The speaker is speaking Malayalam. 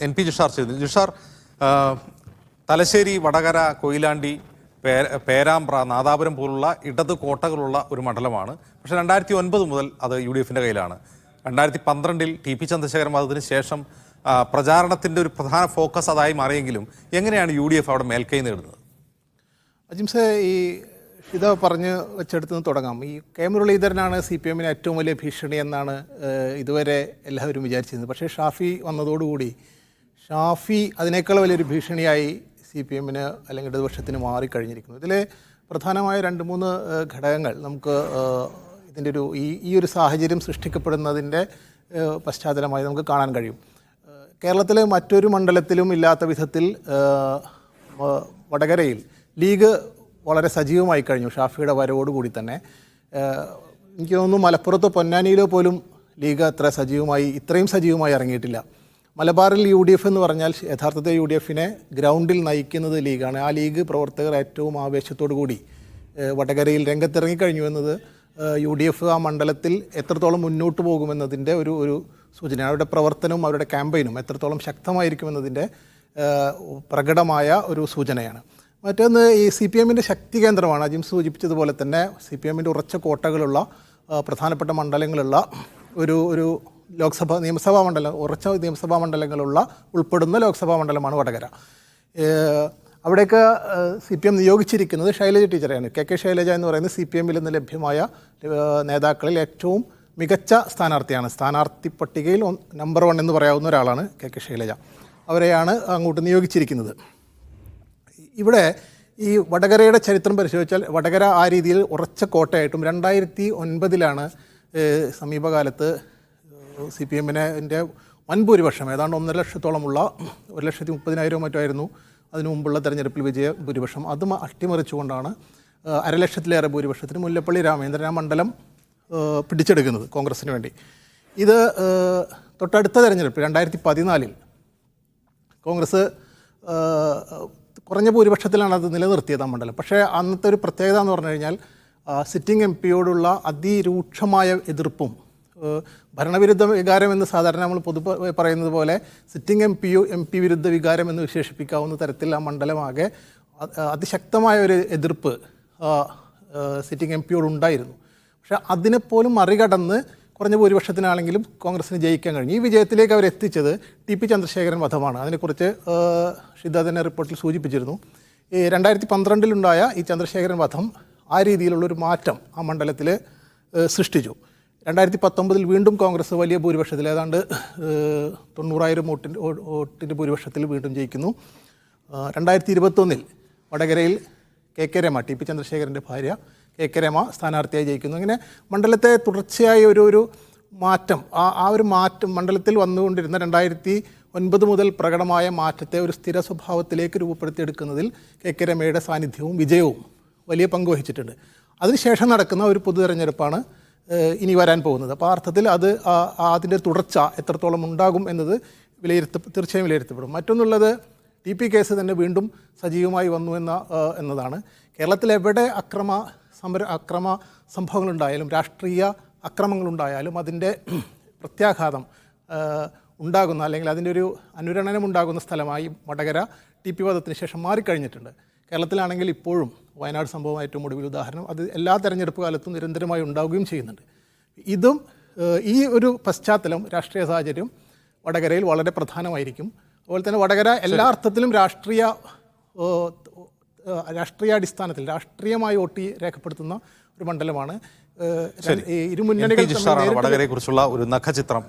NP ജിഷാർ ചെയ്തു. ജിഷാർ, തലശ്ശേരി, വടകര, കൊയിലാണ്ടി, പേരാമ്പ്ര, നാദാപുരം പോലുള്ള ഇടത് കോട്ടകളുള്ള ഒരു മണ്ഡലമാണ്. പക്ഷേ 2009 മുതൽ അത് UDFിൻ്റെ കയ്യിലാണ്. 2012 TP ചന്ദ്രശേഖരൻ വധത്തിന് ശേഷം പ്രചാരണത്തിൻ്റെ ഒരു പ്രധാന ഫോക്കസ് അതായി മാറിയെങ്കിലും എങ്ങനെയാണ് UDF അവിടെ മേൽക്കൈ നേടുന്നത്? അജിംസെ, ഈ ഷിത പറഞ്ഞ് വെച്ചെടുത്ത് തുടങ്ങാം. ഈ കെ മുരളീധരനാണ് CPMന് ഏറ്റവും വലിയ ഭീഷണി എന്നാണ് ഇതുവരെ എല്ലാവരും വിചാരിച്ചിരുന്നത്. പക്ഷേ ഷാഫി വന്നതോടുകൂടി ഷാഫി അതിനേക്കാൾ വലിയൊരു ഭീഷണിയായി CPMന് അല്ലെങ്കിൽ ഇടതുപക്ഷത്തിന് മാറിക്കഴിഞ്ഞിരിക്കുന്നു. ഇതിൽ പ്രധാനമായ 2-3 ഘടകങ്ങൾ നമുക്ക് ഇതിൻ്റെ ഈ ഒരു സാഹചര്യം സൃഷ്ടിക്കപ്പെടുന്നതിൻ്റെ പശ്ചാത്തലമായി നമുക്ക് കാണാൻ കഴിയും. കേരളത്തിലെ മറ്റൊരു മണ്ഡലത്തിലും ഇല്ലാത്ത വിധത്തിൽ വടകരയിൽ ലീഗ് വളരെ സജീവമായി കഴിഞ്ഞു ഷാഫിയുടെ വരവോടുകൂടി തന്നെ. എനിക്ക് തോന്നുന്നു മലപ്പുറത്തോ പൊന്നാനിയിലോ പോലും ലീഗ് ഇത്രയും സജീവമായി ഇറങ്ങിയിട്ടില്ല. മലബാറിൽ UDF എന്ന് പറഞ്ഞാൽ യഥാർത്ഥത്തിൽ UDFനെ ഗ്രൗണ്ടിൽ നയിക്കുന്നത് ലീഗാണ്. ആ ലീഗ് പ്രവർത്തകർ ഏറ്റവും ആവേശത്തോടു കൂടി വടകരയിൽ രംഗത്തിറങ്ങിക്കഴിഞ്ഞു എന്നത് UDF ആ മണ്ഡലത്തിൽ എത്രത്തോളം മുന്നോട്ട് പോകുമെന്നതിൻ്റെ ഒരു സൂചനയാണ്. അവരുടെ പ്രവർത്തനവും അവരുടെ ക്യാമ്പയിനും എത്രത്തോളം ശക്തമായിരിക്കുമെന്നതിൻ്റെ പ്രകടമായ ഒരു സൂചനയാണ്. മറ്റൊന്ന്, ഈ CPMൻ്റെ ശക്തി കേന്ദ്രമാണ്. അജിം സൂചിപ്പിച്ചതുപോലെ തന്നെ CPMൻ്റെ ഉറച്ച കോട്ടകളുള്ള പ്രധാനപ്പെട്ട മണ്ഡലങ്ങളുള്ള ഒരു നിയമസഭാ മണ്ഡലം, ഉറച്ച നിയമസഭാ മണ്ഡലങ്ങളുള്ള ഉൾപ്പെടുന്ന ലോക്സഭാ മണ്ഡലമാണ് വടകര. അവിടേക്ക് CPM നിയോഗിച്ചിരിക്കുന്നത് ശൈലജ ടീച്ചറെയാണ്. KK ശൈലജ എന്ന് പറയുന്നത് CPMൽ നിന്ന് ലഭ്യമായ നേതാക്കളിൽ ഏറ്റവും മികച്ച സ്ഥാനാർത്ഥിയാണ്. സ്ഥാനാർത്ഥി പട്ടികയിൽ നമ്പർ 1 എന്ന് പറയാവുന്ന ഒരാളാണ് KK ശൈലജ. അവരെയാണ് അങ്ങോട്ട് നിയോഗിച്ചിരിക്കുന്നത്. ഇവിടെ ഈ വടകരയുടെ ചരിത്രം പരിശോധിച്ചാൽ വടകര ആ രീതിയിൽ ഉറച്ച കോട്ടയായിട്ടും 2009 സമീപകാലത്ത് CPMൻ്റെ വൻ ഭൂരിപക്ഷം ഏതാണ്ട് 1.5 ലക്ഷത്തോളമുള്ള 1,30,000 മറ്റായിരുന്നു അതിനു മുമ്പുള്ള തെരഞ്ഞെടുപ്പിൽ വിജയ ഭൂരിപക്ഷം. അതും അട്ടിമറിച്ചുകൊണ്ടാണ് 1,00,000-ലേറെ ഭൂരിപക്ഷത്തിന് മുല്ലപ്പള്ളി രാമചന്ദ്രൻ ആ മണ്ഡലം പിടിച്ചെടുക്കുന്നത് കോൺഗ്രസിന് വേണ്ടി. ഇത് തൊട്ടടുത്ത തെരഞ്ഞെടുപ്പ് 2014 കോൺഗ്രസ് കുറഞ്ഞ ഭൂരിപക്ഷത്തിലാണ് അത് നിലനിർത്തിയത് ആ മണ്ഡലം. പക്ഷേ അന്നത്തെ ഒരു പ്രത്യേകത എന്ന് പറഞ്ഞു കഴിഞ്ഞാൽ സിറ്റിംഗ് MP അതിരൂക്ഷമായ എതിർപ്പും ഭരണവിരുദ്ധ വികാരം എന്ന് സാധാരണ നമ്മൾ പറയുന്നത് പോലെ സിറ്റിംഗ് MP വിരുദ്ധ വികാരം എന്ന് വിശേഷിപ്പിക്കാവുന്ന തരത്തിൽ ആ മണ്ഡലമാകെ അതിശക്തമായ ഒരു എതിർപ്പ് സിറ്റിംഗ് MP ഉണ്ടായിരുന്നു. പക്ഷേ അതിനെപ്പോലും മറികടന്ന് കുറഞ്ഞ ഭൂരിപക്ഷത്തിനാണെങ്കിലും കോൺഗ്രസിന് ജയിക്കാൻ കഴിഞ്ഞു. ഈ വിജയത്തിലേക്ക് അവരെത്തിച്ചത് TP ചന്ദ്രശേഖരൻ വധമാണ്. അതിനെക്കുറിച്ച് ഷിദ്ദ തന്നെ റിപ്പോർട്ടിൽ സൂചിപ്പിച്ചിരുന്നു. ഈ 2012 ഈ ചന്ദ്രശേഖരൻ വധം ആ രീതിയിലുള്ളൊരു മാറ്റം ആ മണ്ഡലത്തിൽ സൃഷ്ടിച്ചു. 2019 വീണ്ടും കോൺഗ്രസ് വലിയ ഭൂരിപക്ഷത്തിൽ ഏതാണ്ട് 90,000 വോട്ടിൻ്റെ ഭൂരിപക്ഷത്തിൽ വീണ്ടും ജയിക്കുന്നു. 2021 വടകരയിൽ KK രമ, TP ചന്ദ്രശേഖരൻ്റെ ഭാര്യ KK രമ സ്ഥാനാർത്ഥിയായി ജയിക്കുന്നു. ഇങ്ങനെ മണ്ഡലത്തെ തുടർച്ചയായ ഒരു മാറ്റം, ആ ഒരു മാറ്റം മണ്ഡലത്തിൽ വന്നുകൊണ്ടിരുന്ന 2009 മുതൽ പ്രകടമായ മാറ്റത്തെ ഒരു സ്ഥിര സ്വഭാവത്തിലേക്ക് രൂപപ്പെടുത്തിയെടുക്കുന്നതിൽ KK രമയുടെ സാന്നിധ്യവും വിജയവും വലിയ പങ്ക് വഹിച്ചിട്ടുണ്ട്. അതിനുശേഷം നടക്കുന്ന ഒരു പൊതു തെരഞ്ഞെടുപ്പാണ് ഇനി വരാൻ പോകുന്നത്. അപ്പോൾ ആ അർത്ഥത്തിൽ അതിൻ്റെ തുടർച്ച എത്രത്തോളം ഉണ്ടാകും എന്നത് തീർച്ചയായും വിലയിരുത്തപ്പെടും. മറ്റൊന്നുള്ളത് TP കേസ് തന്നെ വീണ്ടും സജീവമായി വന്നു എന്നതാണ്. കേരളത്തിൽ എവിടെ അക്രമ സംഭവങ്ങളുണ്ടായാലും രാഷ്ട്രീയ അക്രമങ്ങളുണ്ടായാലും അതിൻ്റെ പ്രത്യാഘാതം ഉണ്ടാകുന്ന അല്ലെങ്കിൽ അതിൻ്റെ ഒരു അനുരണനം ഉണ്ടാകുന്ന സ്ഥലമായി വടകര TP വധത്തിന് ശേഷം മാറിക്കഴിഞ്ഞിട്ടുണ്ട്. കേരളത്തിലാണെങ്കിൽ ഇപ്പോഴും വയനാട് സംഭവം ഏറ്റവും ഒടുവിൽ ഉദാഹരണം. അത് എല്ലാ തെരഞ്ഞെടുപ്പ് കാലത്തും നിരന്തരമായി ഉണ്ടാവുകയും ചെയ്യുന്നുണ്ട്. ഇതും ഈ ഒരു പശ്ചാത്തലം, രാഷ്ട്രീയ സാഹചര്യം വടകരയിൽ വളരെ പ്രധാനമായിരിക്കും. അതുപോലെ തന്നെ വടകര എല്ലാ അർത്ഥത്തിലും രാഷ്ട്രീയാടിസ്ഥാനത്തിൽ രാഷ്ട്രീയമായി വോട്ട് രേഖപ്പെടുത്തുന്ന ഒരു മണ്ഡലമാണ്. വടകരയെക്കുറിച്ചുള്ള ഒരു നഖചിത്രം